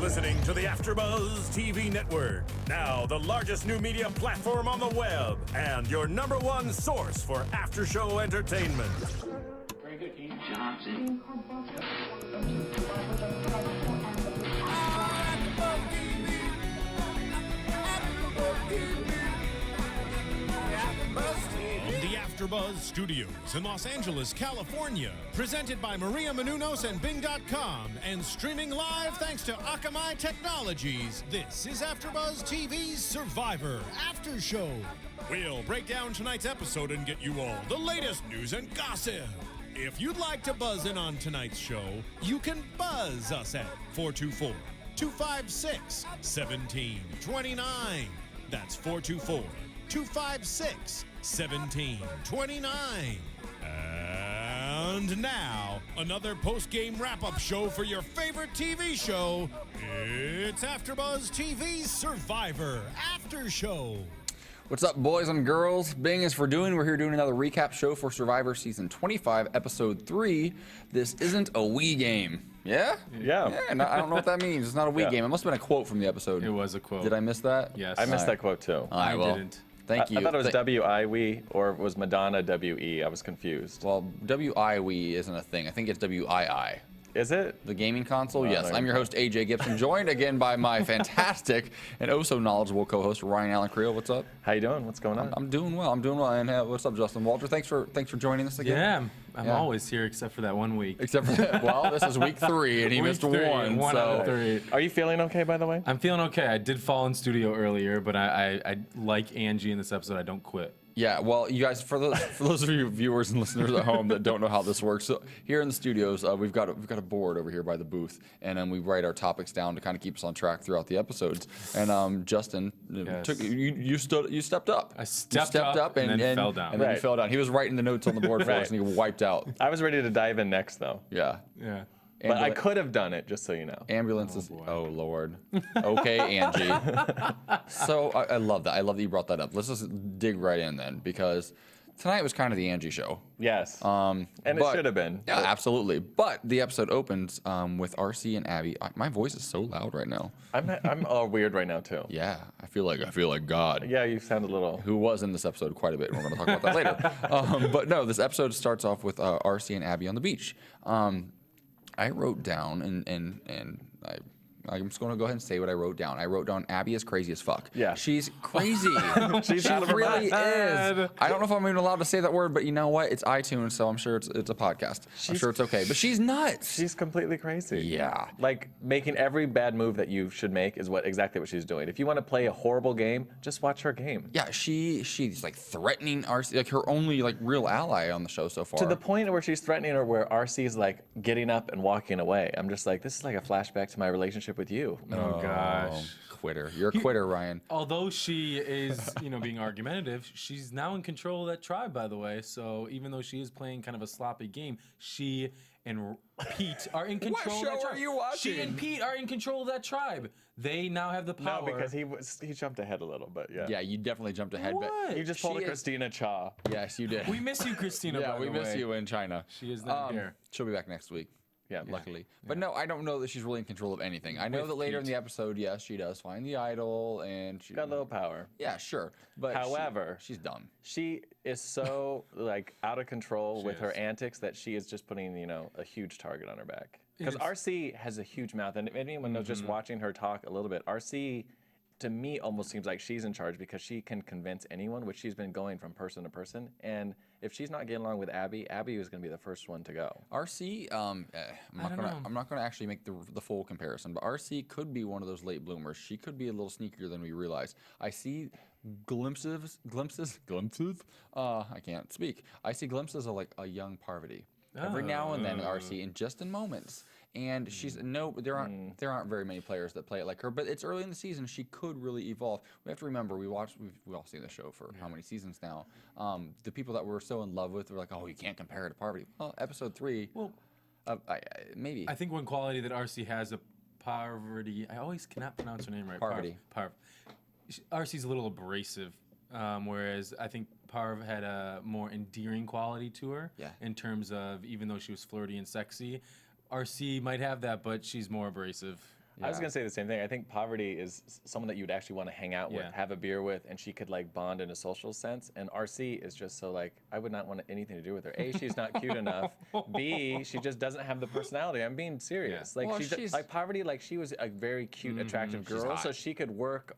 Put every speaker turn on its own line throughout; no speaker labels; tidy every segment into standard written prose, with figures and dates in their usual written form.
listening to the AFTERBUZZ TV network, now the largest new media platform on the web, and your #1 source for after-show entertainment.
Very good, Keith Johnson.
The AFTERBUZZ Studios in Los Angeles, California. Presented by Maria Menounos and Bing.com and streaming live thanks to Akamai Technologies. This is AFTERBUZZ TV Survivor After Show. We'll break down tonight's episode and get you all the latest news and gossip. If you'd like to buzz in on tonight's show, you can buzz us at 424-256-1729. That's 424-256-1729. And now, another post-game wrap-up show for your favorite TV show. It's AFTERBUZZ TV Survivor After Show.
What's up, boys and girls? Bing is for doing. We're here doing another recap show for Survivor Season 25, Episode 3. This isn't a Wii game. Yeah?
Yeah.
No, I don't know what that means. It's not a Wii game. It must have been a quote from the episode.
It was a quote.
Did I miss that?
Yes.
I missed that quote too.
All right, well,
didn't.
Thank you.
I thought it was W-I-We or it was Madonna W-E. I was confused.
Well, W-I-We isn't a thing. I think it's W-I-I.
Is it?
The gaming console? Yes.
there
I'm
you
your
go.
host, AJ Gibson, joined again by my fantastic and oh so knowledgeable co-host, Ryan Allen Carrillo. What's up?
How you doing? What's going on?
I'm doing well. And what's up, Justin Walter? Thanks for joining us again.
Yeah, I'm
Yeah.
always here except for that 1 week.
Except for that, well, this is week 3 and he
Week
missed
3,
one.
one
so
out of 3.
Are you feeling okay, by the way?
I'm feeling okay. I did fall in studio earlier, but I like Angie in this episode. I don't quit.
yeah, well, you guys, for those of you viewers and listeners at home that don't know how this works, so here in the studios, we've got a board over here by the booth, and then we write our topics down to kind of keep us on track throughout the episodes. And Justin,
Yes.
you stepped up.
I stepped
You
up and then fell down.
And then you
Right.
fell down. He was writing the notes on the board for us, and he wiped out.
I was ready to dive in next, though.
Yeah.
Yeah.
But I could have done it, just so you know.
Ambulances.
boy.
Oh, Lord. Okay, Angie. So I love that. I love that you brought that up. Let's just dig right in then, because tonight was kind of the Angie show.
Yes. And it
but-
should have been.
Yeah, absolutely. But the episode opens with RC and Abby. My voice is so loud right now.
I'm all weird right now, too.
Yeah, I feel like God.
Yeah, you sound a little...
Who was in this episode quite a bit. We're going to talk about that later. But no, this episode starts off with RC and Abby on the beach. I wrote down, and I'm just going to go ahead and say what I wrote down. I wrote down Abby is crazy as fuck.
Yeah.
She's crazy.
She's
she
out of her
really
mind.
is. I don't know if I'm even allowed to say that word, but you know what? It's iTunes, so I'm sure it's a podcast. I'm sure it's okay. But she's nuts.
She's completely crazy.
Yeah.
Like, making every bad move that you should make is exactly what she's doing. If you want to play a horrible game, just watch her game.
Yeah, she's like threatening RC, like her only like real ally on the show so far.
To the point where she's threatening her, where RC's like getting up and walking away. I'm just like, this is like a flashback to my relationship with you.
Oh, gosh.
Quitter. You're a quitter, Ryan.
Although she is, being argumentative, she's now in control of that tribe, by the way. So even though she is playing kind of a sloppy game, she and Pete are in control of that
show
tribe.
are you watching?
She and Pete are in control of that tribe. They now have the power.
No, because he jumped ahead a little, but yeah.
Yeah, you definitely jumped ahead.
What?
But
You just pulled
She
a
is-
Christina Cha.
Yes, you did.
We miss you, Christina,
yeah,
by
we
the
miss
way.
you in China.
She is not here.
She'll be back next week.
Yeah.
Luckily. But no, I don't know that she's really in control of anything. I know
With
that later in
Pete.
the episode, yes, she does find the idol and she
Got a little power.
Yeah, sure. But
However,
she's dumb.
She is so like out of control with her
is.
antics that she is just putting, a huge target on her back. Because
is.
RC has a huge mouth, and if anyone knows just watching her talk a little bit, RC to me almost seems like she's in charge because she can convince anyone, which she's been going from person to person. And if she's not getting along with Abby, Abby is going to be the first one to go.
RC, I'm not gonna actually make the full comparison, but RC could be one of those late bloomers. She could be a little sneakier than we realize. I see glimpses. I can't speak. I see glimpses of like a young Parvati every now and then. RC in just in moments. And she's there aren't very many players that play it like her. But it's early in the season; she could really evolve. We have to remember we've all seen the show for how many seasons now. The people that we're so in love with were like, "Oh, you can't compare her to Parvati." Well, episode 3, maybe.
I think one quality that RC has a Parvati. I always cannot pronounce her name right.
Parvati.
RC's a little abrasive, whereas I think Parv had a more endearing quality to her.
Yeah.
In terms of, even though she was flirty and sexy, RC might have that, but she's more abrasive.
I was gonna say the same thing. I think Poverty is someone that you'd actually want to hang out with, have a beer with, and she could like bond in a social sense. And RC is just so like I would not want anything to do with her. A, she's not cute enough. B, she just doesn't have the personality. I'm being serious. Like she's like Poverty. Like she was a very cute, attractive girl, so she could work.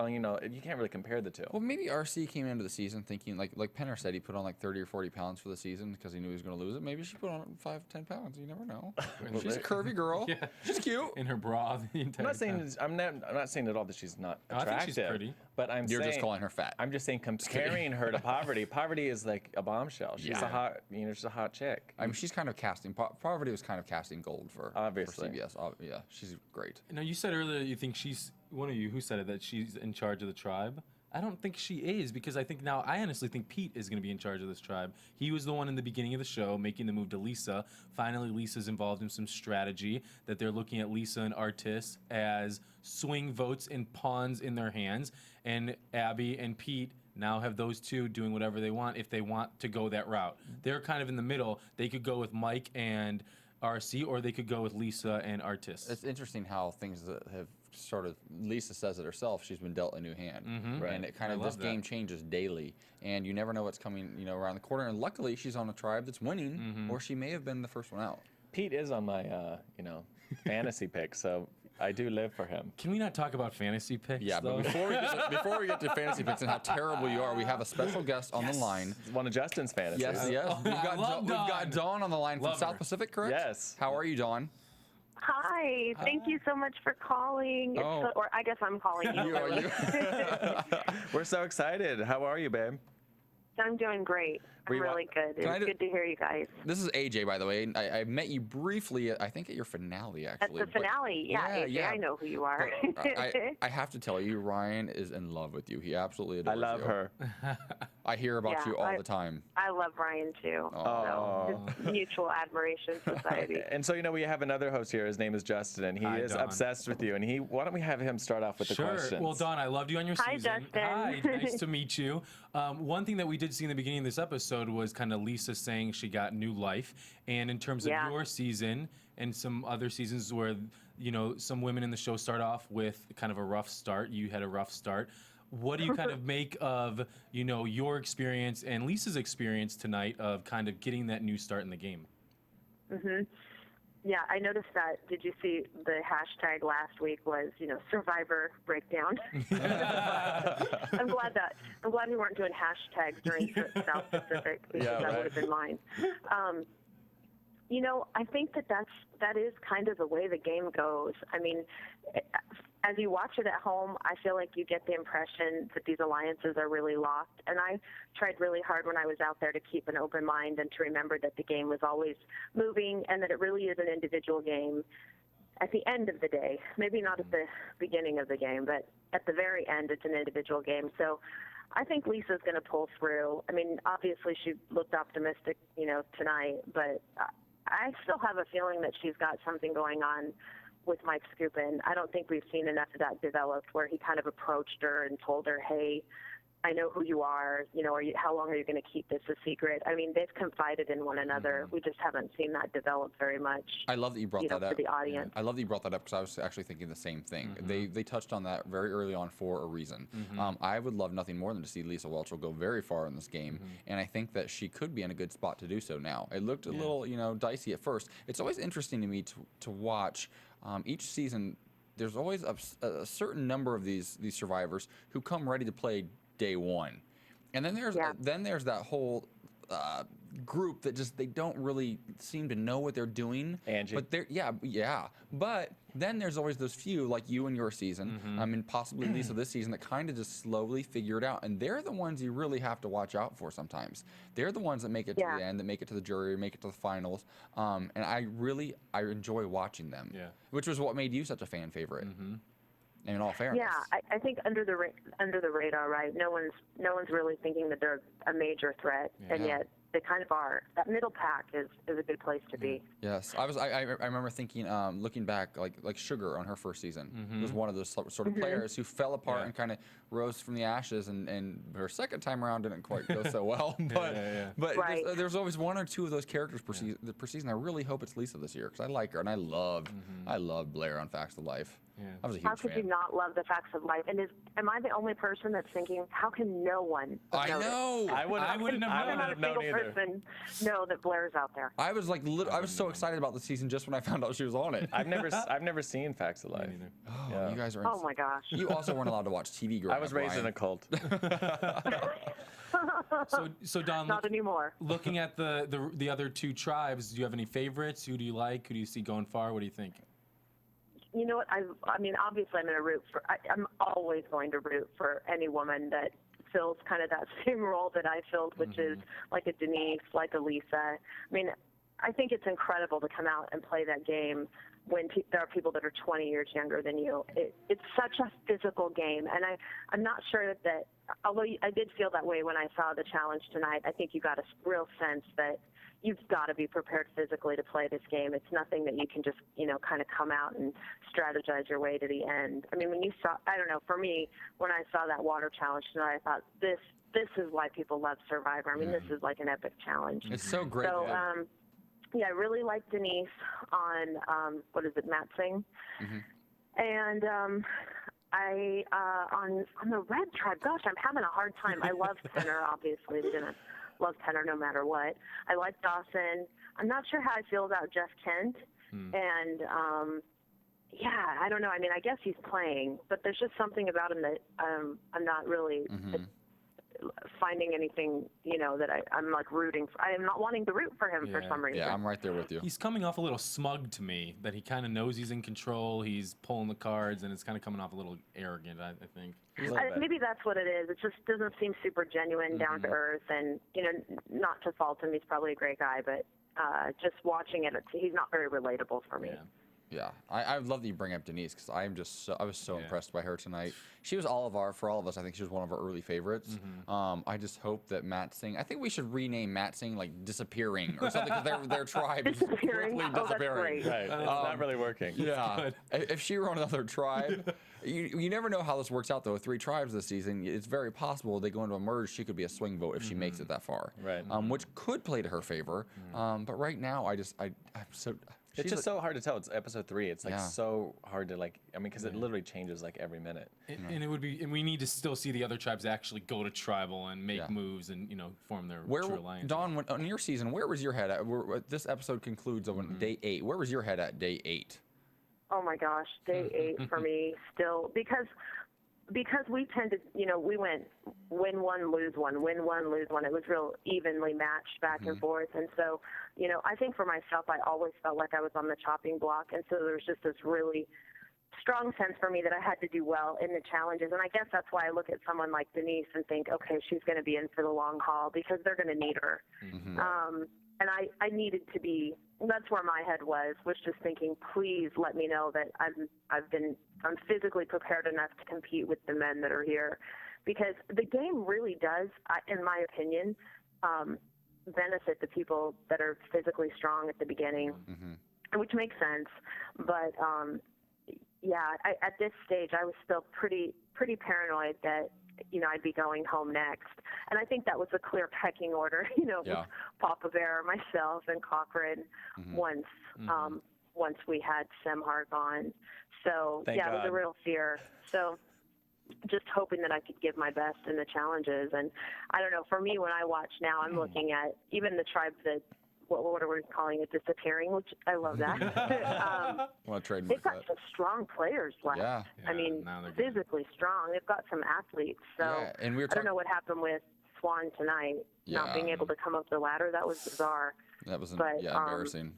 You know, you can't really compare the two.
Well, maybe RC came into the season thinking, like Penner said, he put on like 30 or 40 pounds for the season because he knew he was going to lose it. Maybe she put on 5, 10 pounds. You never know. She's a curvy girl. She's cute.
In her bra the entire time.
I'm not saying at all that she's not attractive.
I think she's pretty.
But
You're just calling her fat.
I'm just saying comparing her to Poverty. Poverty is like a bombshell. She's a hot, she's a hot chick.
I mean, she's kind of casting. Poverty was kind of casting gold for CBS. Yeah, she's great.
Now, you said earlier you think she's, one of you who said it, that she's in charge of the tribe. I don't think she is, because I honestly think Pete is going to be in charge of this tribe. He was the one in the beginning of the show making the move to Lisa. Finally, Lisa's involved in some strategy that they're looking at Lisa and Artis as swing votes and pawns in their hands. And Abby and Pete now have those two doing whatever they want if they want to go that route. They're kind of in the middle. They could go with Mike and RC, or they could go with Lisa and Artis.
It's interesting how things that have sort of, Lisa says it herself, she's been dealt a new hand. And it kind of, this game changes daily, and you never know what's coming, around the corner. And luckily, she's on a tribe that's winning, or she may have been the first one out.
Pete is on my, fantasy pick, so I do live for him.
Can we not talk about fantasy picks?
Yeah,
though?
but before we get to fantasy picks and how terrible you are, we have a special guest on the line.
It's one of Justin's fantasies.
Yes. We've got Dawn on the line from South Pacific, correct?
Yes.
How are you, Dawn?
Hi, thank you so much for calling. Or I guess I'm calling you.
We're so excited. How are you, babe?
I'm doing great. I'm really good. It's good to hear you guys.
This is AJ, by the way. I met you briefly, I think, at your finale, actually.
At the finale, AJ, I know who you are.
I have to tell you, Ryan is in love with you. He absolutely adores you.
I love her.
I hear about you all the time.
I love Ryan, too. So, it's mutual admiration society.
And so, we have another host here. His name is Justin, and he is obsessed with you. And why don't we have him start off with the questions?
Well, Dawn, I loved you on your season.
Hi, Justin.
Hi, nice to meet you. One thing that we did see in the beginning of this episode was kind of Lisa saying she got new life. And in terms of your season and some other seasons where, some women in the show start off with kind of a rough start, you had a rough start. What do you kind of make of, your experience and Lisa's experience tonight of kind of getting that new start in the game?
Yeah, I noticed that. Did you see the hashtag last week was, Survivor breakdown? I'm glad we weren't doing hashtags during South Pacific, because that would have been mine. I think that is kind of the way the game goes. I mean, as you watch it at home, I feel like you get the impression that these alliances are really locked. And I tried really hard when I was out there to keep an open mind and to remember that the game was always moving and that it really is an individual game at the end of the day. Maybe not at the beginning of the game, but at the very end, it's an individual game. So I think Lisa's going to pull through. I mean, obviously she looked optimistic, tonight, but I still have a feeling that she's got something going on with Mike Skupin. I don't think we've seen enough of that developed where he kind of approached her and told her, hey, I know who you are, how long are you going to keep this a secret? I mean, they've confided in one another. We just haven't seen that develop very much.
I love that you brought that up.
For the audience.
I love that you brought that up because I was actually thinking the same thing. They touched on that very early on for a reason. I would love nothing more than to see Lisa Whelchel go very far in this game, and I think that she could be in a good spot to do so now. It looked a little, dicey at first. It's always interesting to me to watch each season. There's always a certain number of these survivors who come ready to play day one, and then there's that whole group that just they don't really seem to know what they're doing.
Angie.
But but then there's always those few like you in your season, and possibly Lisa this season, that kind of just slowly figure it out, and they're the ones you really have to watch out for sometimes. They're the ones that make it to the end, that make it to the jury, make it to the finals, and I enjoy watching them, which was what made you such a fan favorite. In all fairness.
Yeah, I think under the radar, right? No one's really thinking that they're a major threat, and yet they kind of are. That middle pack is a good place to be.
Yes, I remember thinking, looking back, like Sugar on her first season was one of those sort of players who fell apart and kind of rose from the ashes, and her second time around didn't quite go so well. But
Right.
there's always one or two of those characters per season. I really hope it's Lisa this year because I like her and I loved Blair on Facts of Life.
Yeah.
I was a huge
How could
fan.
you not love the Facts of Life? And am I the only person that's thinking, how can no one
I
know this?
know.
I wouldn't
I wouldn't have
How
known
can not a
known
single
either.
person know that Blair's out there?
I was like, I was so excited about the season just when I found out she was on it.
I've never seen Facts of Life.
neither.
Oh,
Yeah.
you guys are.
Oh my gosh.
You also weren't allowed to watch TV growing
I was
up,
raised in
Ryan.
a cult.
So Dawn,
Not anymore.
looking at the other two tribes, do you have any favorites? Who do you like? Who do you see going far? What do you think?
You know what? I mean, obviously, I'm going to root for. I'm always going to root for any woman that fills kind of that same role that I filled, which is like a Denise, like a Lisa. I mean, I think it's incredible to come out and play that game when there are people that are 20 years younger than you. It's such a physical game, and I'm not sure that. Although I did feel that way when I saw the challenge tonight, I think you got a real sense that you've got to be prepared physically to play this game. It's nothing that you can just, kind of come out and strategize your way to the end. I mean, when you saw, I don't know, for me, when I saw that water challenge tonight, I thought this is why people love Survivor. I mean, this is like an epic challenge.
It's so great.
So, yeah, I really like Denise on, what is it, Matt Singh? And I on the red tribe, gosh, I'm having a hard time. I love Tenor, obviously. They're going to love Tenor no matter what. I like Dawson. I'm not sure how I feel about Jeff Kent. And, yeah, I don't know. I mean, I guess he's playing, but there's just something about him that I'm not really finding anything, that I'm like rooting for. I am not wanting to root for him for some reason.
Yeah, I'm right there with you.
He's coming off a little smug to me, that he kind of knows he's in control. He's pulling the cards, and it's kind of coming off a little arrogant, I think.
Maybe that's what it is. It just doesn't seem super genuine, down to earth, and not to fault him. He's probably a great guy, but just watching it, he's not very relatable for me.
Yeah.
Yeah, I love that you bring up Denise because I was so impressed by her tonight. She was for all of us. I think she was one of our early favorites. I just hope that Matt Singh. I think we should rename Matt Singh like disappearing or something because their tribe is
Disappearing?
quickly
Oh, that's
disappearing.
great.
Right. It's not really working.
Yeah, if she were on another tribe, you never know how this works out though. With 3 tribes this season, it's very possible they go into a merge. She could be a swing vote if she makes it that far,
Right.
Which could play to her favor. But right now, I'm so.
It's just so hard to tell. It's episode 3. It's like
Yeah.
so hard to because it literally changes like every minute.
And and we need to still see the other tribes actually go to tribal and make moves and form their true alliance.
Dawn, on your season, where was your head at? This episode concludes on day 8. Where was your head at day 8?
Oh my gosh, day 8 for me still, because we tended, we went win one, lose one, win one, lose one. It was real evenly matched back and forth. And so, I think for myself, I always felt like I was on the chopping block. And so there was just this really strong sense for me that I had to do well in the challenges. And I guess that's why I look at someone like Denise and think, okay, she's going to be in for the long haul because they're going to need her. And I needed to be, that's where my head was just thinking, please let me know that I'm physically prepared enough to compete with the men that are here. Because the game really does, in my opinion, benefit the people that are physically strong at the beginning, which makes sense. But, yeah, at this stage, I was still pretty paranoid that, I'd be going home next. And I think that was a clear pecking order, with Papa Bear, myself, and Cochran once we had Semhar gone. So,
Thank
it was
God.
a real fear. So just hoping that I could give my best in the challenges. And I don't know, for me, when I watch now, I'm looking at even the tribes that, what are we calling it, disappearing, which I love that.
Want to trademark
They've got
that?
some strong players left.
Yeah.
I mean,
now they're good.
physically strong. They've got some athletes. So
Yeah, and we were
I don't know what happened with Swan tonight, not being able to come up the ladder. That was bizarre.
That was
but,
embarrassing.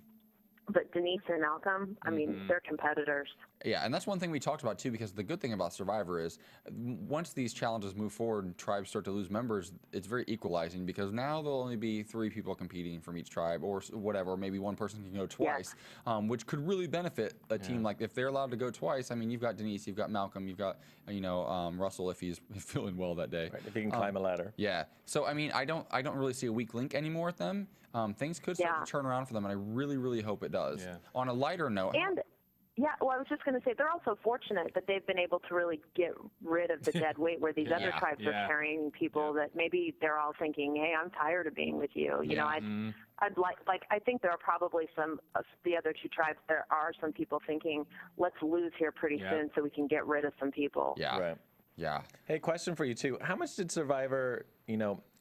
but Denise and Malcolm, I mean, they're competitors.
Yeah, and that's one thing we talked about too, because the good thing about Survivor is once these challenges move forward and tribes start to lose members, it's very equalizing, because now there'll only be 3 people competing from each tribe or whatever. Maybe one person can go twice, which could really benefit a team. Like if they're allowed to go twice, I mean, you've got Denise, you've got Malcolm, you've got, Russell if he's feeling well that day.
Right, if he can climb a ladder.
Yeah. So, I mean, I don't really see a weak link anymore with them. Things could start to turn around for them, and I really, really hope it does.
Yeah.
On a lighter note.
And yeah, well, I was just going to say they're also fortunate that they've been able to really get rid of the dead weight where these other tribes are carrying people that maybe they're all thinking, hey, I'm tired of being with you. You know, I'd like I think there are probably some of the other 2 tribes. There are some people thinking, let's lose here pretty soon so we can get rid of some people.
Yeah.
Right.
Yeah.
Hey, question for you too. How much did Survivor,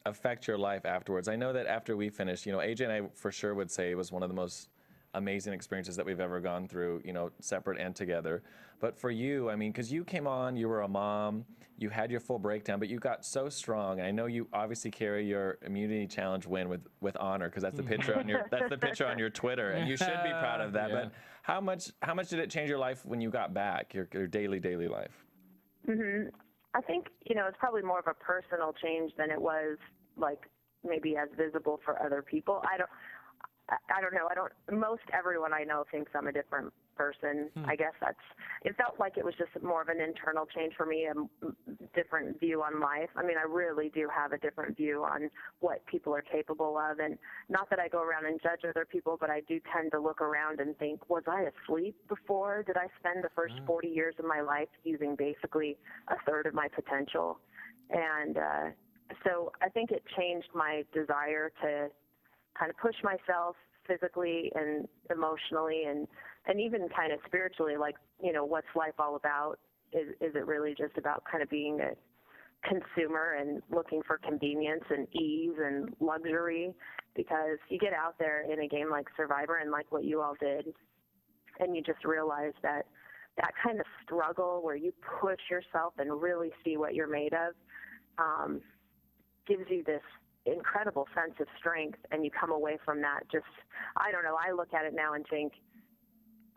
affect your life afterwards? I know that after we finished, AJ and I for sure would say it was one of the most amazing experiences that we've ever gone through, separate and together. But for you, I mean, because you came on, you were a mom, you had your full breakdown, but you got so strong. And I know you obviously carry your immunity challenge win with honor, because that's the picture on your Twitter, and you should be proud of that.
Yeah.
But how much did it change your life when you got back, your daily life?
I think, it's probably more of a personal change than it was like maybe as visible for other people. I don't know. Most everyone I know thinks I'm a different person. I guess it felt like it was just more of an internal change for me, a different view on life. I mean, I really do have a different view on what people are capable of. And not that I go around and judge other people, but I do tend to look around and think, was I asleep before? Did I spend the first 40 years of my life using basically a third of my potential? And so I think it changed my desire to kind of push myself physically and emotionally and even kind of spiritually, like, what's life all about? Is it really just about kind of being a consumer and looking for convenience and ease and luxury? Because you get out there in a game like Survivor and like what you all did, and you just realize that kind of struggle where you push yourself and really see what you're made of gives you this incredible sense of strength, and you come away from that just, I don't know, I look at it now and think,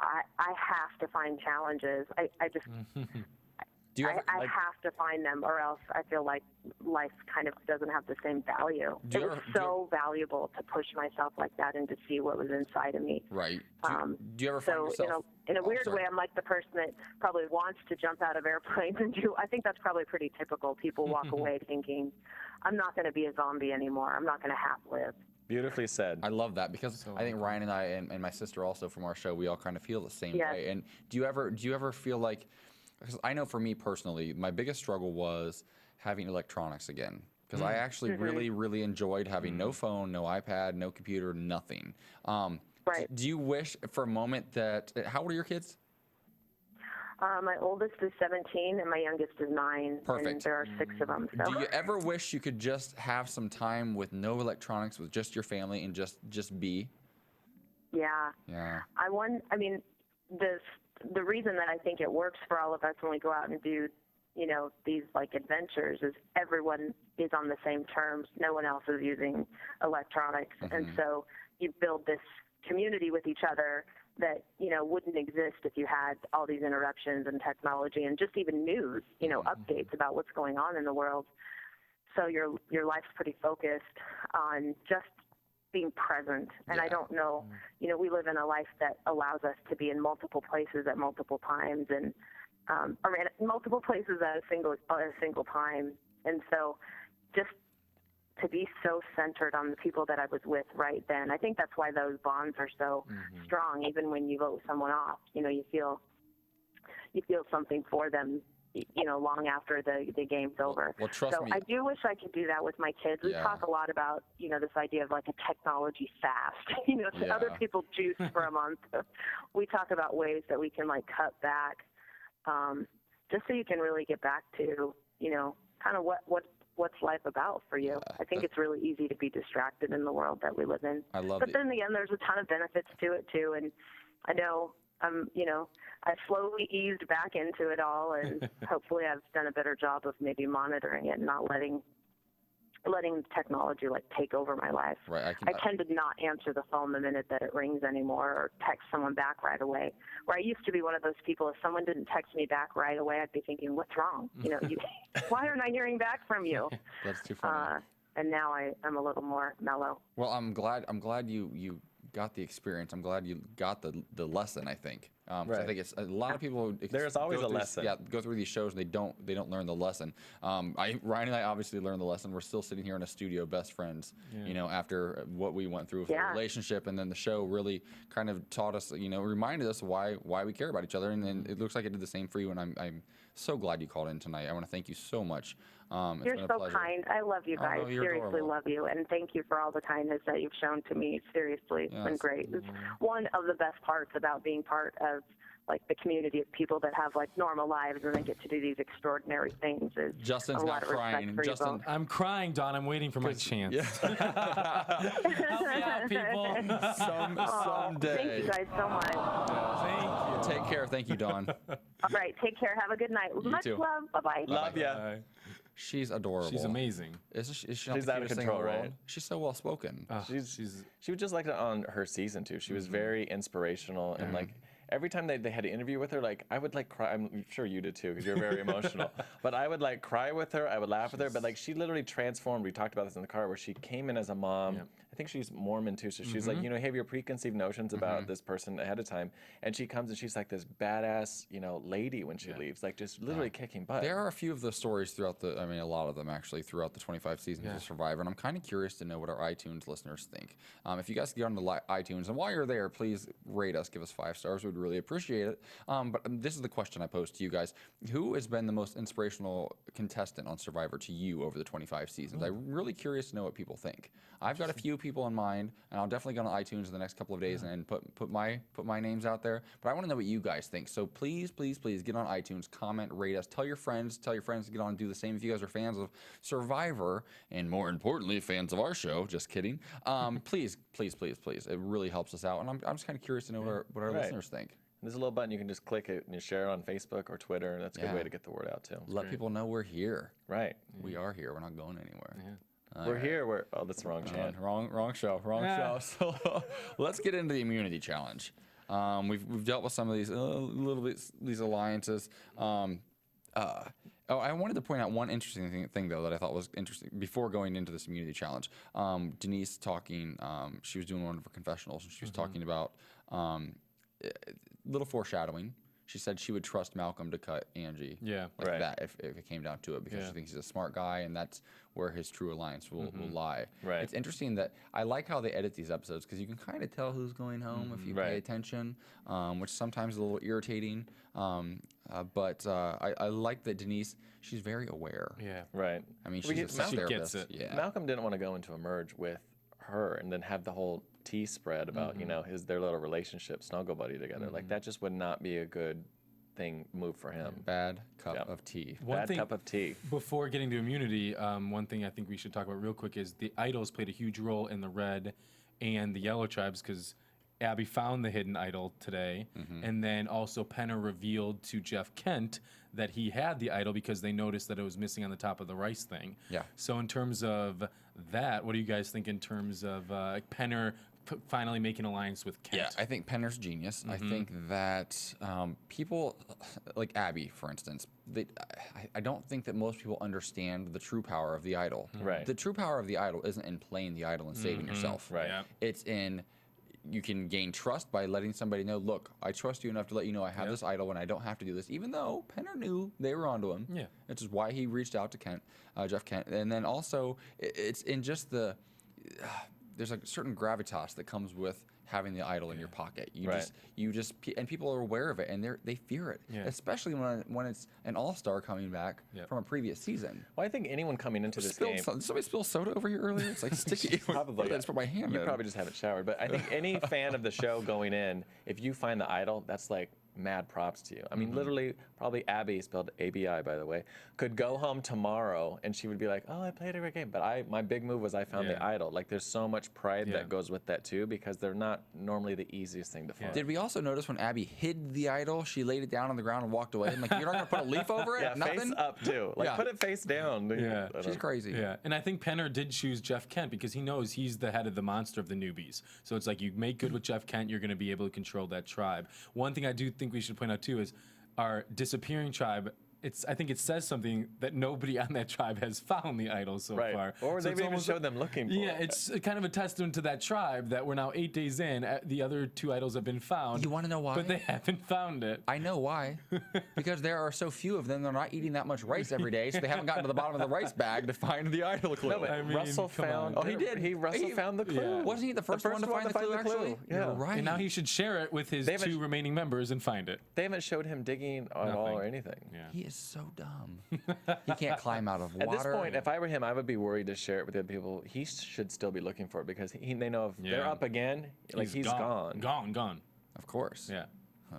I have to find challenges. I just, I have to find them, or else I feel like life kind of doesn't have the same value. It was so valuable to push myself like that and to see what was inside of me.
Right. Do you ever find yourself...
in a weird way, I'm like the person that probably wants to jump out of airplanes and do. I think that's probably pretty typical. People walk away thinking, I'm not going to be a zombie anymore. I'm not going to have to live.
Beautifully said.
I love that, because I think Ryan and I and my sister also from our show, we all kind of feel the same way. And do you ever feel like, because I know for me personally, my biggest struggle was having electronics again. Because I actually really, really enjoyed having no phone, no iPad, no computer, nothing.
Right.
Do you wish for a moment that, how old are your kids?
My oldest is 17 and my youngest is 9.
Perfect.
And there are 6 of them. So.
Do you ever wish you could just have some time with no electronics, with just your family and just be?
Yeah.
Yeah.
I mean, the reason that I think it works for all of us when we go out and do, these like adventures is everyone is on the same terms. No one else is using electronics. And so you build this community with each other that, wouldn't exist if you had all these interruptions and technology and just even news, updates about what's going on in the world. So your life's pretty focused on just being present. And I don't know, we live in a life that allows us to be in multiple places at multiple times and or in multiple places at a single time. And so just to be so centered on the people that I was with right then, I think that's why those bonds are so strong. Even when you vote someone off, you feel something for them, long after the game's over.
Well, trust me.
I do wish I could do that with my kids. We talk a lot about, this idea of like a technology fast, other people juice for a month. We talk about ways that we can like cut back, just so you can really get back to, kind of what's life about for you. I think it's really easy to be distracted in the world that we live in.
I love
it. But then again, there's a ton of benefits to it too. And I know I slowly eased back into it all, and hopefully I've done a better job of maybe monitoring it and not letting letting technology like take over my life.
Right.
I tend to not answer the phone the minute that it rings anymore, or text someone back right away. Where I used to be one of those people, if someone didn't text me back right away, I'd be thinking, what's wrong? Why aren't I hearing back from you?
That's too funny.
And now I'm a little more mellow.
Well, I'm glad you got the experience. I'm glad you got the lesson, I think.
Right.
I think it's a lot of people.
There's always a lesson.
Yeah, go through these shows and they don't learn the lesson. Ryan and I obviously learned the lesson. We're still sitting here in a studio, best friends. After what we went through with our relationship, and then the show really kind of taught us, reminded us why we care about each other. And then it looks like it did the same for you. And I'm so glad you called in tonight. I want to thank you so much.
You're so kind. I love you guys.
Oh, no, you're
Seriously
adorable.
love you. And thank you for all the kindness that you've shown to me. Seriously, it's been great. It's one of the best parts about being part of like the community of people that have like normal lives and they get to do these extraordinary things. Is
Justin's
a
not
lot of respect
crying.
for you
Justin,
both.
I'm crying, Don. I'm waiting for my chance. Help me out, people.
Someday.
Thank you guys so much.
Take care. Thank you, Dawn.
All right, take care. Have a good night. Much
too.
love. Bye-bye.
Love ya.
She's adorable.
She's amazing.
Is she not
She's
the
out of
cutest thing in
control,
the world?
right?
She's so well spoken.
She was just like that on her season too. She was very inspirational, and like every time they had an interview with her, like I would like cry. I'm sure you did too, because you're very emotional. But I would like cry with her. I would laugh with her. But like she literally transformed. We talked about this in the car, where she came in as a mom. I think she's Mormon too, so she's like, you have your preconceived notions about this person ahead of time, and she comes and she's like this badass, lady when she leaves, like just literally kicking butt.
There are a few of those stories throughout a lot of them actually throughout the 25 seasons of Survivor, and I'm kind of curious to know what our iTunes listeners think. If you guys get on the iTunes, and while you're there, please rate us, give us 5 stars. We'd really appreciate it. But this is the question I posed to you guys: who has been the most inspirational contestant on Survivor to you over the 25 seasons? I'm really curious to know what people think. I've got a few people in mind, and I'll definitely go on iTunes in the next couple of days and put my names out there. But I want to know what you guys think. So please get on iTunes, comment, rate us, tell your friends to get on and do the same. If you guys are fans of Survivor, and more importantly, fans of our show, just kidding. Please. It really helps us out, and I'm just kind of curious to know what our listeners think.
There's a little button you can just click it and you share it on Facebook or Twitter, and that's a good way to get the word out too.
Let people know we're here.
Right.
We are here. We're not going anywhere.
We're here. That's the wrong channel.
Wrong show. So let's get into the immunity challenge. We've dealt with some of these these alliances. I wanted to point out one interesting thing though that I thought was interesting before going into this immunity challenge. Denise talking. She was doing one of her confessionals, and she was talking about little foreshadowing. She said she would trust Malcolm to cut Angie. Like that if it came down to it, because she thinks he's a smart guy, and that's where his true alliance will lie.
Right.
It's interesting that I like how they edit these episodes, because you can kind of tell who's going home if you pay attention, which sometimes is a little irritating. But I like that Denise, she's very aware.
Right.
I mean, she's a sex
she
therapist.
gets it.
Yeah.
Malcolm didn't want to go into a merge with her and then have the whole tea spread about their little relationship, snuggle buddy together. Like that just would not be a good move for him.
Bad cup of tea.
Bad cup of tea.
Before getting to immunity, one thing I think we should talk about real quick is the idols played a huge role in the red and the yellow tribes, because Abby found the hidden idol today, and then also Penner revealed to Jeff Kent that he had the idol because they noticed that it was missing on the top of the rice thing. So in terms of that, what do you guys think in terms of Penner finally making an alliance with Kent?
Yeah, I think Penner's genius. I think that people like Abby, for instance, I don't think that most people understand the true power of the idol.
Right.
The true power of the idol isn't in playing the idol and saving yourself.
Right.
It's in, you can gain trust by letting somebody know, look, I trust you enough to let you know I have this idol and I don't have to do this, even though Penner knew they were onto him. Which is why he reached out to Jeff Kent. And then also, it's in just there's a certain gravitas that comes with having the idol in your pocket. And people are aware of it, and they fear it, especially when it's an all-star coming back from a previous season.
Well, I think anyone coming into this game.
Did somebody spill soda over here earlier? It's like sticky.
Probably.
That's put my hand
You
in.
probably just haven't showered. But I think any fan of the show going in, if you find the idol, that's like mad props to you. I mean, literally, probably Abby, spelled ABI, by the way, could go home tomorrow and she would be like, oh, I played a great game. But my big move was I found the idol. Like, there's so much pride that goes with that, too, because they're not normally the easiest thing to find.
Did we also notice when Abby hid the idol, she laid it down on the ground and walked away? I'm like, you're not going to put a leaf over it?
Yeah,
Nothing?
face up, too. Like, put it face down.
Yeah.
She's crazy.
Yeah, and I think Penner did choose Jeff Kent because he knows he's the head of the monster of the newbies. So it's like, you make good with Jeff Kent, you're going to be able to control that tribe. One thing I do think we should point out too is our disappearing tribe. I think it says something that nobody on that tribe has found the idol so far.
Or
so
they've even showed them looking for it.
it's kind of a testament to that tribe that we're now 8 days in. The other 2 idols have been found.
You want to know why?
But they haven't found it.
I know why. Because there are so few of them, they're not eating that much rice every day, so they haven't gotten to the bottom of the rice bag to find the idol clue.
No, but
I mean,
Russell
come
found.
on.
Oh, he did.
Russell found the clue.
Yeah.
Wasn't he the first one to find the clue, actually?
Yeah.
You're right.
And now he should share it with his 2 remaining members and find it.
They haven't showed him digging at all or anything.
Yeah.
He is so dumb. He can't climb out of water.
At this point, if I were him, I would be worried to share it with the other people. He should still be looking for it because they know if they're up again, like he's gone.
Gone.
Of course.
Yeah.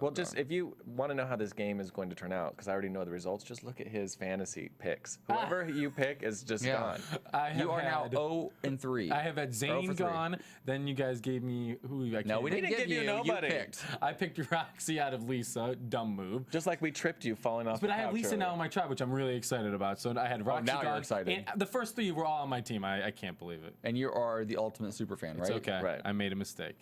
Well, just if you want to know how this game is going to turn out, because I already know the results, just look at his fantasy picks. Whoever you pick is just gone.
You are now 0-3.
I have had Zayn
0-3.
gone. Then you guys gave me
No, we didn't give you
nobody.
You picked.
I picked Roxy out of Lisa. Dumb move.
Just like we tripped you falling off.
But
the
I have
couch
Lisa
earlier.
now in my tribe, which I'm really excited about. So I had Roxy
now
gone.
you're excited.
And the first 3 were all on my team. I can't believe it.
And you are the ultimate super fan, right?
It's okay.
Right.
I made a mistake.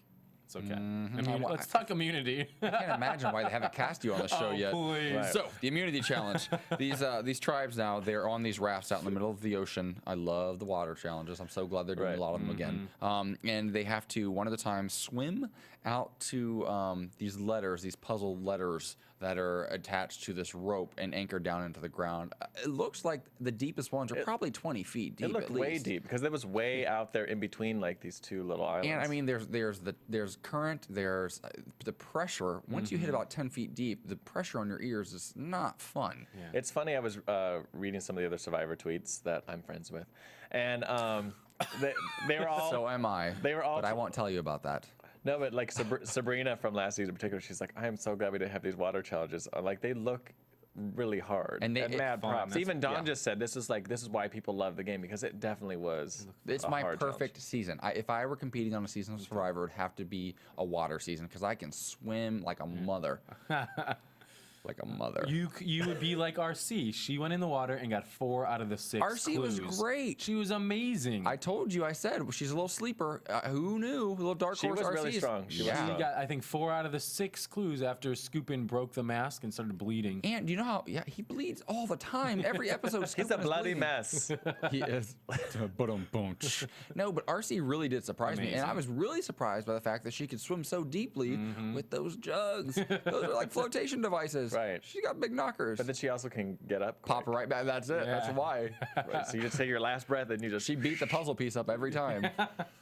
It's okay. Let's talk immunity.
I can't imagine why they haven't cast you on the show yet.
Please.
Right.
So, the immunity challenge. These tribes now, they're on these rafts out in the middle of the ocean. I love the water challenges. I'm so glad they're doing a lot of them again. And they have to, one at a time, swim out to these letters, these puzzle letters that are attached to this rope and anchored down into the ground. It looks like the deepest ones are probably 20 feet deep.
It looked
at
way
least.
deep because it was way out there in between like these 2 little islands.
And I mean, there's current, there's the pressure. Once you hit about 10 feet deep, the pressure on your ears is not fun.
Yeah.
It's funny. I was reading some of the other Survivor tweets that I'm friends with, and they were all.
So am I.
They were all.
But I won't tell you about that.
No, but like Sabrina from last season in particular, she's like, I am so glad we didn't have these water challenges. Like they look really hard
And
mad
fun.
props.
That's-
Even Dawn just said this is why people love the game because it definitely was.
It's
a
my
hard
perfect
challenge.
season. If I were competing on a season of Survivor, it would have to be a water season because I can swim like a mother. Like a mother.
You would be like RC. She went in the water and got 4 out of the 6
RC was
clues.
great.
She was amazing.
I told you, I said, she's a little sleeper. Who knew? A little dark
She
horse
was
RC.
really strong. She was
She
strong.
got, I think, 4 out of the 6 clues after Scoopin broke the mask and started bleeding.
And do you know how? Yeah, he bleeds all the time. Every episode,
He's
Scoopin
a
is
bloody
bleeding.
mess.
He is. No, but RC really did surprise me, and I
Amazing.
was really surprised by the fact that she could swim so deeply with those jugs. Those are like flotation devices.
Right.
She's got big knockers.
But then she also can get up.
Pop her right back. That's it. That's
Yeah.
why.
Right, so you just take your last breath and you just.
She beat the puzzle piece up every time.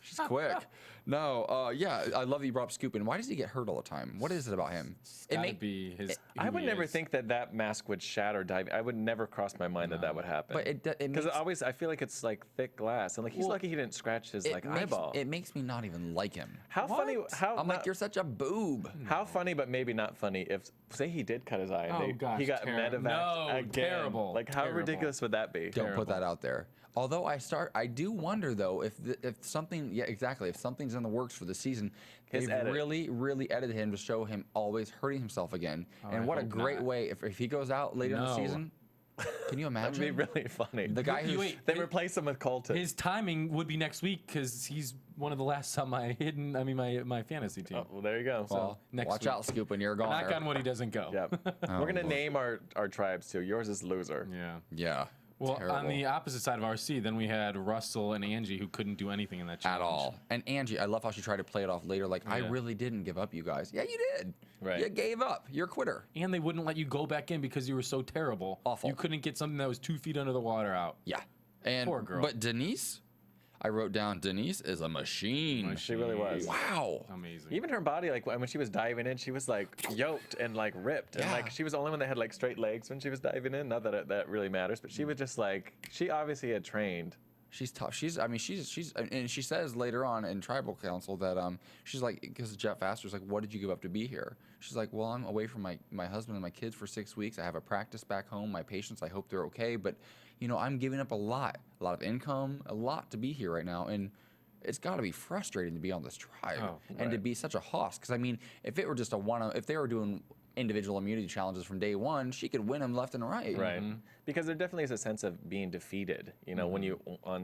She's quick. No, yeah, I love that you brought up Scoopin. Why does he get hurt all the time? What is it about him?
Gotta be his.
I
who
would
he
never
is.
think that mask would shatter diving. I would never cross my mind that would happen.
But it
because
makes,
always I feel like it's like thick glass, and like he's lucky he didn't scratch his like eyeball.
it makes me not even like him.
How funny? How
I'm like, you're such a boob.
How funny, but maybe not funny. If say he did cut his eye and
Oh, gosh,
he got
terrible.
medevac
No,
again.
terrible,
Like how
terrible.
ridiculous would that be?
Don't put that out there. Although I do wonder though if something, yeah, exactly, if something's in the works for the season,
His
they've
edit.
really edited him to show him always hurting himself again. And
I
what a
hope
great
not.
way if he goes out later in the
No.
season. Can you
That'd
imagine?
be really funny.
The guy who's
wait,
they replace him with Colton.
His timing would be next week because he's one of the last on my my fantasy team.
Oh, well, there you go.
well,
next
watch
week.
out, Scoop, when you're gone.
Knock on wood, he doesn't go.
Yep.
Oh,
We're gonna
boy.
name our tribes too. Yours is loser.
Yeah.
Yeah.
Well,
terrible.
on the opposite side of RC, then we had Russell and Angie who couldn't do anything in that
At
challenge.
all. And Angie, I love how she tried to play it off later. Like, I
Yeah.
really didn't give up, you guys. Yeah, you did.
Right.
You gave up. You're a quitter.
And they wouldn't let you go back in because you were so terrible.
Awful.
You couldn't get something that was 2 feet under the water out.
Yeah. And
Poor girl.
But Denise, I wrote down, Denise is a machine.
She really was.
Wow.
Amazing.
Even her body, like when she was diving in, she was like yoked and like ripped, and
Yeah.
like she was the only one that had like straight legs when she was diving in. Not that that really matters, but she was just like she obviously had trained.
She's tough. She's and she says later on in tribal council that she's like, because Jeff asked her, like, what did you give up to be here? She's like, well, I'm away from my husband and my kids for 6 weeks. I have a practice back home. My patients, I hope they're okay. But, you know, I'm giving up a lot of income, a lot to be here right now. And it's got to be frustrating to be on this tribe and to be such a hoss. Because, I mean, if it were just if they were doing individual immunity challenges from day one, she could win them left and right.
Right. Because there definitely is a sense of being defeated. You know, when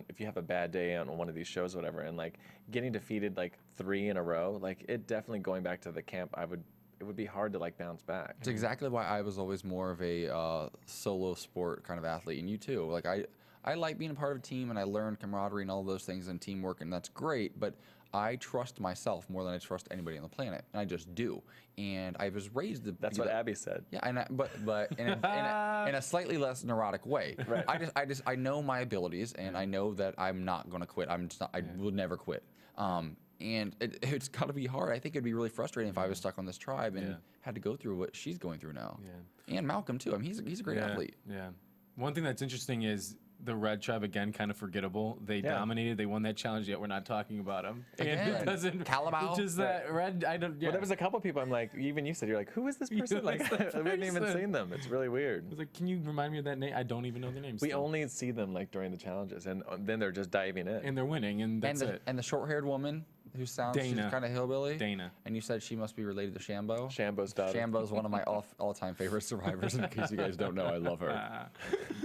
if you have a bad day on one of these shows or whatever, and like getting defeated like 3 in a row, like it definitely going back to the camp, it would be hard to like bounce back.
It's exactly why I was always more of a solo sport kind of athlete, and you too. Like I like being a part of a team, and I learned camaraderie and all those things and teamwork, and that's great. But I trust myself more than I trust anybody on the planet, and I just do. And I was raised to.
That's what Abby said.
Yeah, and but in a slightly less neurotic way. Right. I know my abilities, and I know that I'm not going to quit. I will never quit. And it's got to be hard. I think it'd be really frustrating if I was stuck on this tribe and had to go through what she's going through now. Yeah. And Malcolm too. I mean, he's a great athlete.
Yeah. One thing that's interesting is the Red Tribe, again, kind of forgettable. They dominated. They won that challenge, yet we're not talking about them.
Again,
and it doesn't.
Calabao.
Just that Red, I don't. Yeah.
Well, there was a couple people I'm like, even you said, you're like, who is this person? Like, we haven't even seen them. It's really weird.
I was like, can you remind me of that name? I don't even know their names.
We only see them like during the challenges, and then they're just diving in.
And they're winning, and that's it.
And the short-haired woman who sounds she's kind of hillbilly.
Dana.
And you said she must be related to Shambo.
Shambo's daughter.
Shambo's one of my all-time favorite survivors. In case you guys don't know, I love her.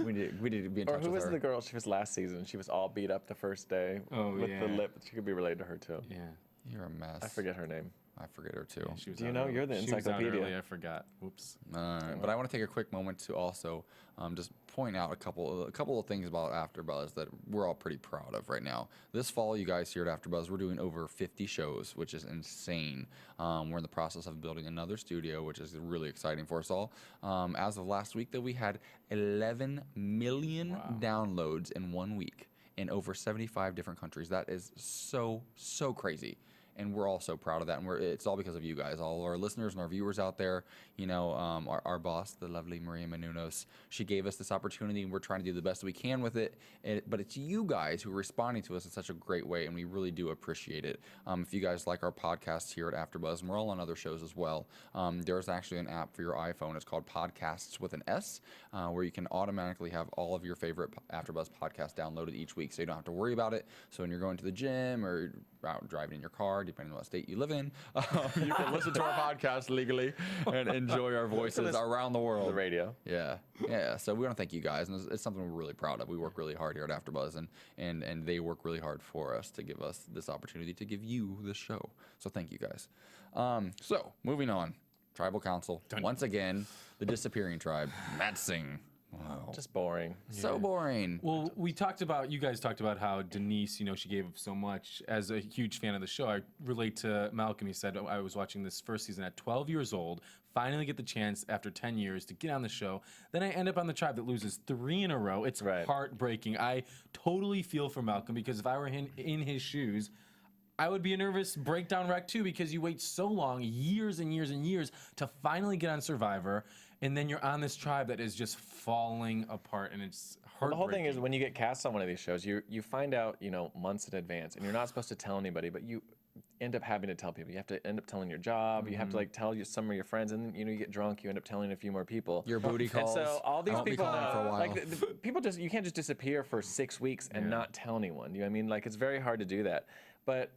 We need to be in touch with her.
Or who was the girl? She was last season. She was all beat up the first day with the lip. She could be related to her too.
Yeah.
You're a mess.
I forget her name.
I forget her too.
Yeah,
do you know? You're the encyclopedia.
She was out early, I forgot. Whoops.
But I want to take a quick moment to also just point out a couple of things about AfterBuzz that we're all pretty proud of right now. This fall, you guys here at AfterBuzz, we're doing over 50 shows, which is insane. We're in the process of building another studio, which is really exciting for us all. As of last week, though, we had 11 million downloads in 1 week in over 75 different countries. That is so crazy. And we're all so proud of that, and it's all because of you guys, all our listeners and our viewers out there. You know, our boss, the lovely Maria Menounos, she gave us this opportunity, and we're trying to do the best we can with it. But it's you guys who are responding to us in such a great way, and we really do appreciate it. If you guys like our podcast here at AfterBuzz, and we're all on other shows as well, there's actually an app for your iPhone. It's called Podcasts with an S, where you can automatically have all of your favorite AfterBuzz podcasts downloaded each week, so you don't have to worry about it. So when you're going to the gym or out driving in your car, depending on what state you live in, you can listen to our podcast legally and enjoy our voices around the world.
The radio.
Yeah. So we want to thank you guys, and it's something we're really proud of. We work really hard here at AfterBuzz, and they work really hard for us to give us this opportunity to give you this show. So thank you guys. So moving on, Tribal Council once again, the disappearing tribe, Matsing. Wow.
Just boring.
So boring.
Well, you guys talked about how Denise, you know, she gave up so much. As a huge fan of the show, I relate to Malcolm. He said, I was watching this first season at 12 years old, finally get the chance after 10 years to get on the show. Then I end up on the tribe that loses 3 in a row. It's heartbreaking. I totally feel for Malcolm, because if I were in his shoes, I would be a nervous breakdown wreck too, because you wait so long, years and years and years, to finally get on Survivor, and then you're on this tribe that is just falling apart, and it's heartbreaking.
Well, the whole thing is, when you get cast on one of these shows, you find out, you know, months in advance, and you're not supposed to tell anybody, but you end up having to tell people. You have to end up telling your job. You have to like tell some of your friends, and then, you know, you get drunk. You end up telling a few more people.
Your booty calls.
And so all these people,
for a while.
like people just, you can't just disappear for 6 weeks and not tell anyone. You know what I mean? Like, it's very hard to do that. But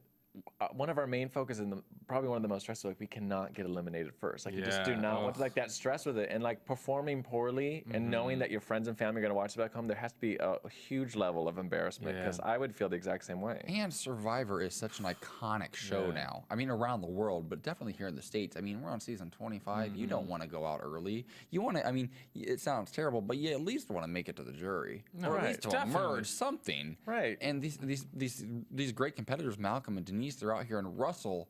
one of our main focuses, and probably one of the most stressful, like, we cannot get eliminated first. Like, you just do not want to, like, that stress with it, and like performing poorly and knowing that your friends and family are going to watch it back home. There has to be a huge level of embarrassment, because I would feel the exact same way.
And Survivor is such an iconic show now. I mean, around the world, but definitely here in the States. I mean, we're on season 25. You don't want to go out early. You want to, I mean, it sounds terrible, but you at least want to make it to the jury. Or at least to emerge something.
Right.
And these great competitors, Malcolm and Denise, they're out here, and Russell,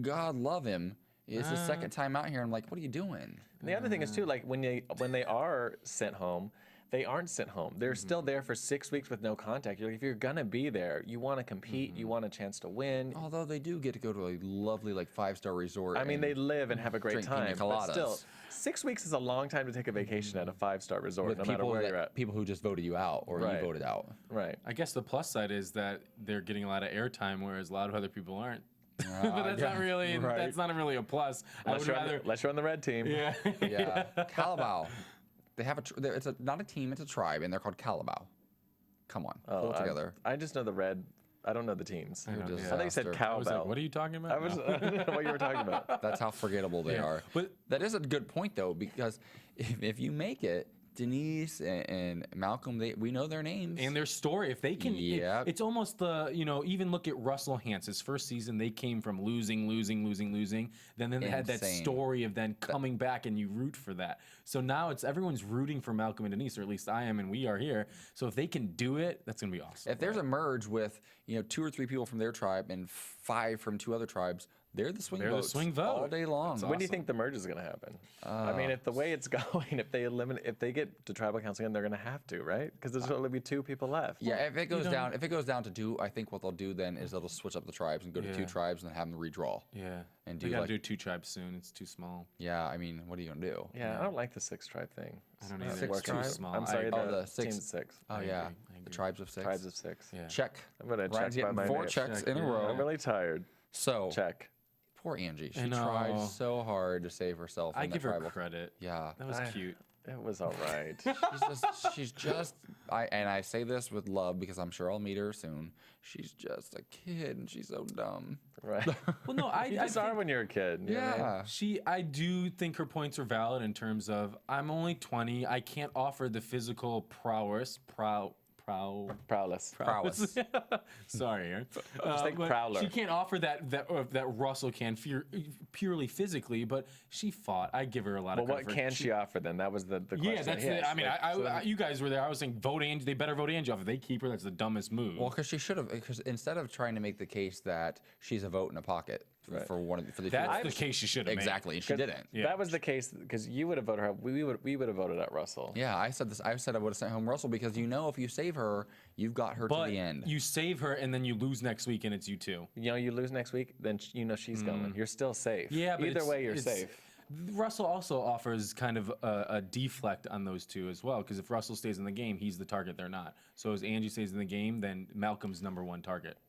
God love him, it's his second time out here. I'm like, what are you doing?
And the other thing is too, like, when they are sent home, they aren't sent home. They're still there for 6 weeks with no contact. You're like, if you're gonna be there, you want to compete. You want a chance to win.
Although they do get to go to a lovely, like, 5-star resort.
I mean, they live and have a great time. But still, 6 weeks is a long time to take a vacation at a 5-star resort,
with
no matter where you're at.
People who just voted you out, or you voted out.
Right.
I guess the plus side is that they're getting a lot of airtime, whereas a lot of other people aren't. but that's not really that's not really a plus.
Unless you're on the red team.
Yeah.
Yeah. Calabao. They have it's not a team, it's a tribe, and they're called Calabao. Come on, pull it together.
I just know the red. I don't know the teams. I
thought
you said
I was
cowbell.
like, what are you talking about?
I didn't know what you were talking about.
That's how forgettable they are.
But
that is a good point, though, because if you make it, Denise and Malcolm, we know their names
and their story. If they can, it's almost the even look at Russell Hance. His first season, they came from losing. Then they had that story of then coming back, and you root for that. So now everyone's rooting for Malcolm and Denise, or at least I am, and we are here. So if they can do it, that's gonna be awesome.
If there's a merge with 2 or 3 people from their tribe and 5 from 2 other tribes, they're the swing votes all day long.
When do you think the merge is going to happen? I mean, if the way it's going, if they get to tribal council again, they're going to have to, right? Because there's only be 2 people left.
Yeah, if it goes down to 2, I think what they'll do then is they'll switch up the tribes and go to 2 tribes and have them redraw.
Yeah,
and
we gotta do 2 tribes soon. It's too small.
Yeah, I mean, what are you gonna do?
Yeah, I don't like the 6 tribe thing.
I don't either.
6 tribes?
Too small.
I'm sorry,
the
team
6.
6.
Oh yeah, the tribes of 6.
Tribes of 6.
Yeah.
Check.
I'm gonna
Ryan's
check by
getting
my
4
name.
checks in a row.
I'm really tired.
So
check.
Poor Angie. She tried so hard to save herself.
I give her credit.
Yeah,
that was cute.
It was all right.
she's just. I say this with love because I'm sure I'll meet her soon. She's just a kid and she's so dumb.
Right.
Well, no,
you just are when you're a kid.
Yeah.
I do think her points are valid in terms of I'm only 20. I can't offer the physical prowess.
Prowess.
Sorry, Aaron.
Just like prowler.
She can't offer that Russell can purely physically, but she fought. I give her a lot of credit.
What can she offer then? That was the question.
Yeah, that's it. I mean, you guys were there. I was saying vote Angie. They better vote Angie off. If they keep her, that's the dumbest move.
Well, because she should have. Because instead of trying to make the case that she's a vote in a pocket for the
that's the case she should have
exactly, and she didn't.
Yeah.
That was the case because you would have voted her. We would have voted at Russell.
Yeah, I said this. I said I would have sent home Russell because if you save her, you've got her to the end.
You save her and then you lose next week and it's you too.
You lose next week, then she's going. You're still safe.
Yeah, but
either way you're safe.
Russell also offers kind of a deflect on those 2 as well, because if Russell stays in the game, he's the target. They're not. So as Angie stays in the game, then Malcolm's #1 target.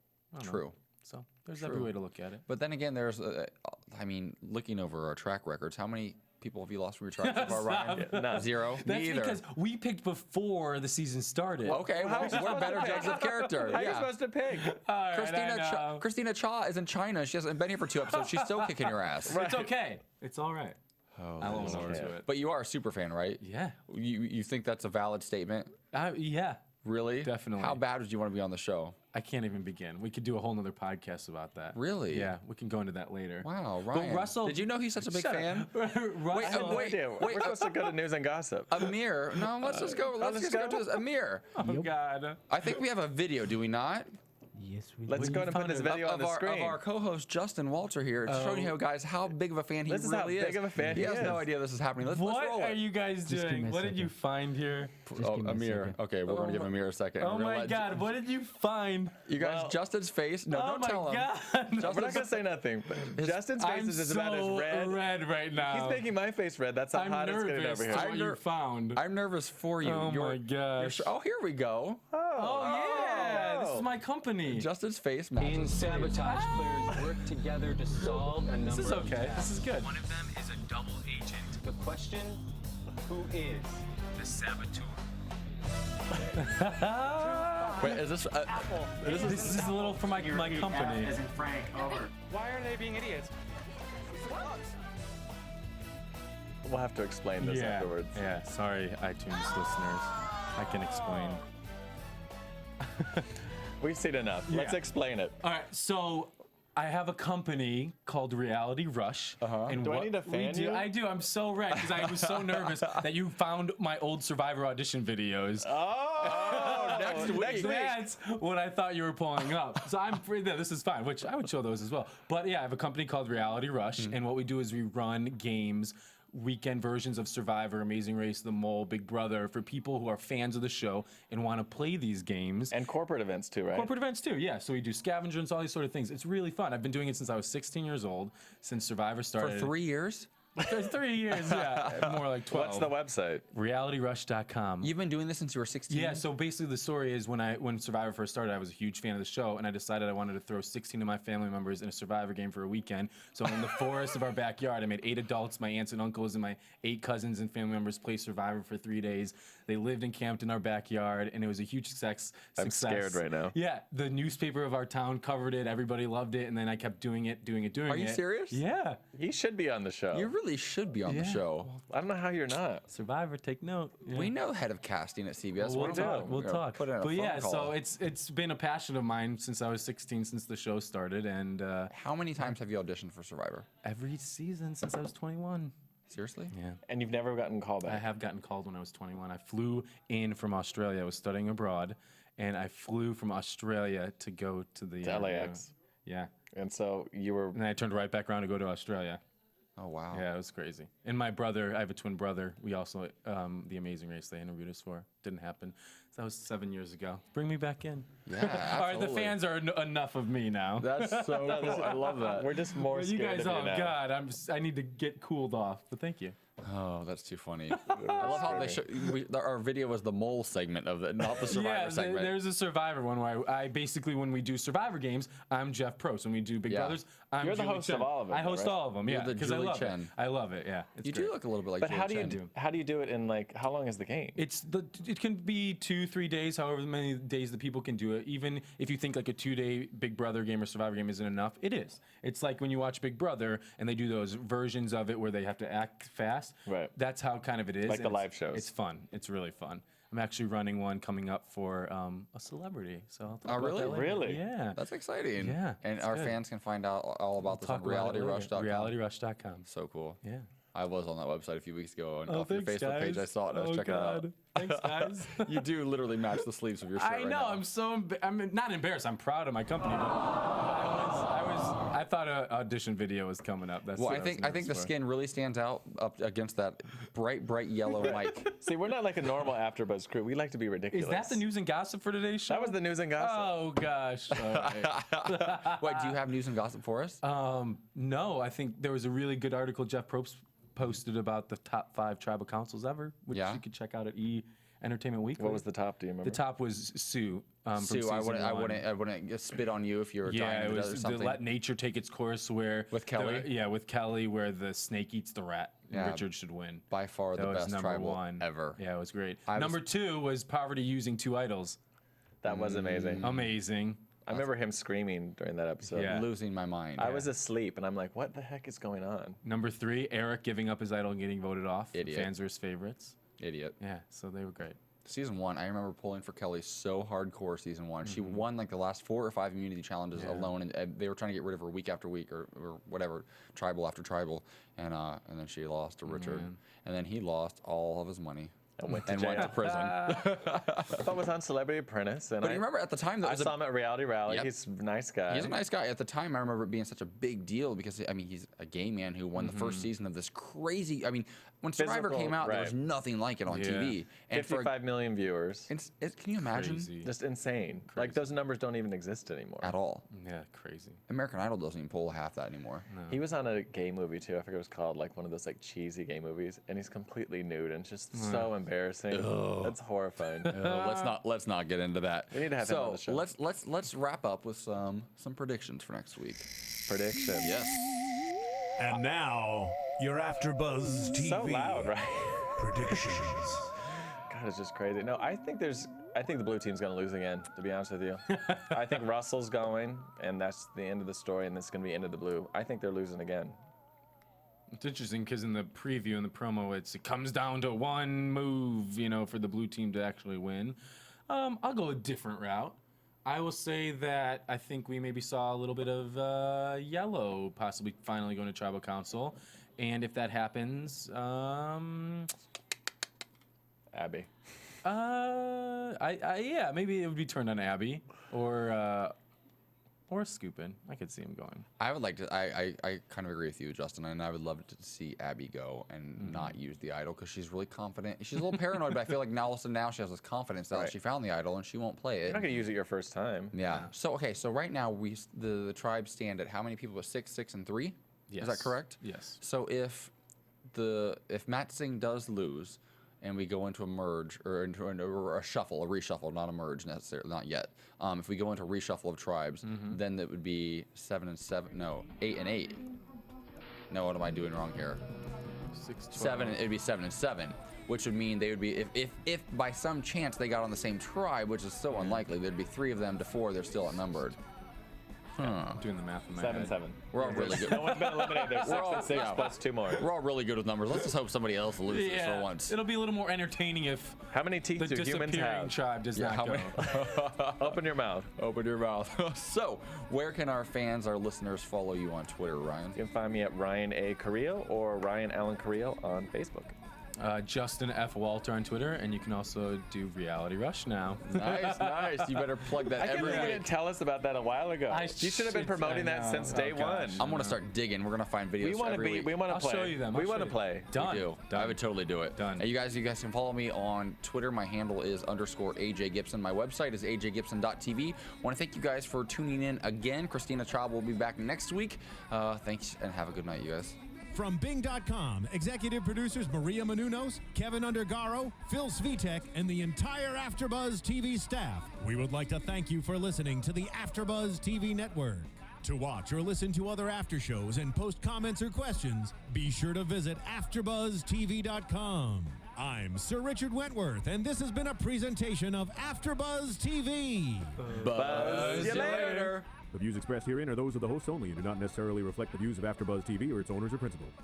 True.
So there's every way to look at it.
But then again, there's, looking over our track records, how many people have you lost from your tribe so far, Ryan?
None.
0?
That's
Me either.
because we picked before the season started.
Okay, well, we're better judges of character.
How are you supposed to pick?
Christina Cha is in China. She hasn't been here for 2 episodes. She's still kicking your ass.
It's okay. It's all right. I won't know to it.
But you are a super fan, right?
Yeah.
You think that's a valid statement?
Yeah.
Really?
Definitely.
How bad would you want to be on the show?
I can't even begin. We could do a whole nother podcast about that.
Really?
Yeah, we can go into that later.
Wow, Ryan.
But Russell,
did you know he's such a big fan?
Russell,
Wait.
We're supposed to go to news and gossip.
Amir. No, let's just go. Let's just go to this. Amir.
Oh, God.
I think we have a video, do we not?
Yes, we
Let's go ahead and put this video on the screen.
Of our co-host Justin Walter here, showing you guys how big of a fan he really is.
This is how big of a fan he is.
He has no idea this is happening. Let's
What
roll it.
are you guys doing? What did you find here?
Amir. Okay, we're going to give Amir a second.
Oh my God, what did you find?
You guys, Justin's face. No, don't tell him.
God.
We're not going to say nothing. But Justin's face is about as red.
red right now.
He's making my face red. That's how hot it's getting over here.
What you found.
I'm nervous for you.
Oh my gosh.
Oh, here we go.
Oh yeah, this is my company.
Justin's face
In
matches.
sabotage, players work together to solve a number
This is okay. This is good.
One of them is a double agent,
The question, who is?
the saboteur.
Wait, is this?
This is a little for my company.
As in Frank, over.
Why are they being idiots?
We'll have to explain this afterwards.
Yeah, sorry, iTunes listeners. I can explain.
We've seen enough. Let's explain it.
All right, so I have a company called Reality Rush. And
Do I
what
need to fan
we do,
you?
I do. I'm so red because I was so nervous that you found my old Survivor audition videos.
Oh, next week.
That's what I thought you were pulling up. So I'm afraid that this is fine, which I would show those as well. But yeah, I have a company called Reality Rush, and what we do is we run games, weekend versions of Survivor, Amazing Race, The Mole, Big Brother, for people who are fans of the show and want to play these games.
And corporate events too, right?
Corporate events too, yeah. So we do scavengers, all these sort of things. It's really fun. I've been doing it since I was 16 years old, since Survivor started.
For 3 years?
3 years, yeah. More like 12.
What's the website?
RealityRush.com.
You've been doing this since you were 16?
Yeah, so basically the story is when Survivor first started, I was a huge fan of the show, and I decided I wanted to throw 16 of my family members in a Survivor game for a weekend. So in the forest of our backyard, I made 8 adults, my aunts and uncles, and my 8 cousins and family members play Survivor for 3 days. They lived and camped in our backyard, and it was a huge success.
I'm scared right now.
Yeah, the newspaper of our town covered it. Everybody loved it, and then I kept doing it.
Are you serious?
Yeah.
He should be on the show.
You really should be on the show.
I don't know how you're not.
Survivor, take note. Yeah.
We know head of casting at CBS.
We'll talk.
We're gonna put in a
But
phone
yeah,
call.
so it's been a passion of mine since I was 16, since the show started, and
How many times have you auditioned for Survivor?
every season since I was 21.
Seriously?
Yeah.
And you've never gotten called back.
I have gotten called when I was 21. I flew in from Australia. I was studying abroad, and I flew from Australia to go to the
To LAX.
Yeah.
And so you were.
And then I turned right back around to go to Australia.
Oh, wow.
Yeah, it was crazy. And my brother, I have a twin brother. We also, the Amazing Race they interviewed us for. Didn't happen. So that was 7 years ago. Bring me back in.
Yeah,
All right, the
absolutely.
fans are enough of me now.
That's so cool. I love that. We're just more
you
scared
guys,
of
oh
you now.
God, I need to get cooled off. But thank you.
Oh, that's too funny. I love how they show. Our video was the mole segment of it, not the Survivor
Yeah,
segment.
there's a Survivor one where I basically, when we do Survivor games, I'm Jeff Probst. When we do Big
Yeah.
Brothers, I'm
You're the
Julie
host
Chen.
of all of them,
I host
right?
all of them,
You're
yeah,
the
because I
Julie
love
Chen.
it. I love it, yeah. It's
You
great.
do look a little bit like
But
Julie Chen.
how do you do it in like how long is the game?
It can be 2-3 days, however many days the people can do it. Even if you think like a 2-day Big Brother game or Survivor game isn't enough, it is. It's like when you watch Big Brother and they do those versions of it where they have to act fast.
Right.
That's how kind of it is.
Like the
and
live shows.
It's fun. It's really fun. I'm actually running one coming up for a celebrity. So I'll talk about
really?
that later.
Really?
Yeah.
That's exciting.
Yeah,
And
it's
our
good.
fans can find out all about this on
Talk about it later.
RealityRush.com.
RealityRush.com.
So cool.
Yeah.
I was on that website a few weeks ago and
Oh,
off your
thanks,
Facebook
guys.
page. I saw it and I was checking it out.
Thanks, guys.
You do literally match the sleeves of your shirt
I
right
know.
now.
I'm not embarrassed. I'm proud of my company. But I thought an audition video was coming up. That's
Well,
what
I think the
nervous for.
skin really stands out up against that bright yellow mic.
See, we're not like a normal AfterBuzz crew. We like to be ridiculous.
Is that the news and gossip for today's show?
That was the news and gossip.
Oh gosh. All right.
Wait, do you have news and gossip for us?
No, I think there was a really good article Jeff Probst posted about the top 5 tribal councils ever, which
Yeah.
you could check out at Entertainment Weekly.
What was the top? Do you remember?
The top was Sue. From
Sue, I
season one.
wouldn't spit on you if you were
Yeah,
trying
it
to do
was
or
the
something.
Let Nature Take Its Course, where
With Kelly?
with Kelly, where the snake eats the rat.
Yeah.
Richard should win.
By far
That
the
was
best
number
tribal
1
ever.
Yeah, it was great.
I was-
Number 2 was Poverty Using 2 Idols.
That was amazing.
Amazing.
I remember him screaming during that episode.
Yeah.
Losing my mind.
I was asleep and I'm like, what the heck is going on?
Number 3, Eric giving up his idol and getting voted off.
Idiot.
Fans are his favorites.
Idiot.
Yeah, so they were great.
Season 1, I remember pulling for Kelly so hardcore season 1. She won like the last 4 or 5 immunity challenges alone, and they were trying to get rid of her week after week or whatever, tribal after tribal, and then she lost to Richard, and then he lost all of his money
And went to
and
jail.
went to prison.
I thought it was on Celebrity Apprentice. And
But you remember at the time that
I
was
saw him at Reality Rally.
Yep.
He's a nice guy.
He's a nice guy. At the time, I remember it being such a big deal because, I mean, he's a gay man who won the first season of this crazy. I mean, when Survivor
Physical,
came out, there
right.
was nothing like it on
Yeah.
TV. And
55 million viewers.
can you imagine?
Crazy.
Just insane. Like those numbers don't even exist anymore.
At all.
Yeah, crazy.
American Idol doesn't even pull half that anymore.
He was on a gay movie too. I forget what it was called, like one of those like cheesy gay movies, and he's completely nude and just so embarrassing. That's horrifying.
Let's not get into that.
We need to have him on the show.
Let's wrap up with some predictions for next week.
Prediction.
Yes.
And now, your AfterBuzz TV
So loud, right?
predictions.
God, it's just crazy. No, I think the blue team's gonna lose again. To be honest with you, I think Russell's going, and that's the end of the story, and it's gonna be end of the blue. I think they're losing again.
It's interesting because in the preview and the promo, it comes down to one move, for the blue team to actually win. I'll go a different route. I will say that I think we maybe saw a little bit of yellow possibly finally going to Tribal Council. And if that happens,
Abby.
yeah, maybe it would be turned on Abby or Scoopin. I could see him going.
I would like to. I kind of agree with you, Justin, and I would love to see Abby go and not use the idol because she's really confident. She's a little paranoid, but I feel like now all of a sudden now she has this confidence that
Right.
she found the idol and she won't play
You're
it.
not gonna use it your first time.
Yeah. So okay. So right now the tribes stand at how many people? 6, 6, and 3. Is that
Yes.
correct?
Yes.
So if if Matt Singh does lose, and we go into a merge or into a reshuffle, not a merge necessarily, not yet. If we go into a reshuffle of tribes, then it would be 7 and 7. No, 8 and 8. No, what am I doing wrong here?
6,
7. It'd be 7 and 7, which would mean they would be if by some chance they got on the same tribe, which is so unlikely. There'd be 3 of them to 4. They're still outnumbered.
I'm doing the math in my head.
7-7.
We're all really good.
No one's been eliminated. There's 6 and 6 plus 2 more.
We're all really good with numbers. Let's just hope somebody else loses for once.
It'll be a little more entertaining if
How many teeth
the
do humans
disappearing
have?
tribe does not go.
Open your mouth.
Open your mouth. So, where can our fans, our listeners, follow you on Twitter, Ryan?
You can find me at Ryan A. Carrillo or Ryan Allen Carrillo on Facebook.
Justin F. Walter on Twitter, and you can also do Reality Rush now.
Nice. You better plug that
I can't
every
believe you
week.
didn't tell us about that a while ago. You should have been promoting that since day one.
I'm gonna start digging. We're gonna find videos.
We want to
every
be.
week.
We want to
I'll
play.
show you them.
We want to play.
Done.
We do.
Done.
I would totally do it.
Done.
And you guys can follow me on Twitter. My handle is _AJ Gibson. My website is ajgibson.tv. Want to thank you guys for tuning in again. Christina Traub will be back next week. Thanks and have a good night, you guys.
From Bing.com, executive producers Maria Menounos, Kevin Undergaro, Phil Svitek, and the entire AfterBuzz TV staff, we would like to thank you for listening to the AfterBuzz TV network. To watch or listen to other after shows and post comments or questions, be sure to visit AfterBuzzTV.com. I'm Sir Richard Wentworth, and this has been a presentation of AfterBuzz TV.
Buzz you later.
The views expressed herein are those of the hosts only and do not necessarily reflect the views of AfterBuzz TV or its owners or principals.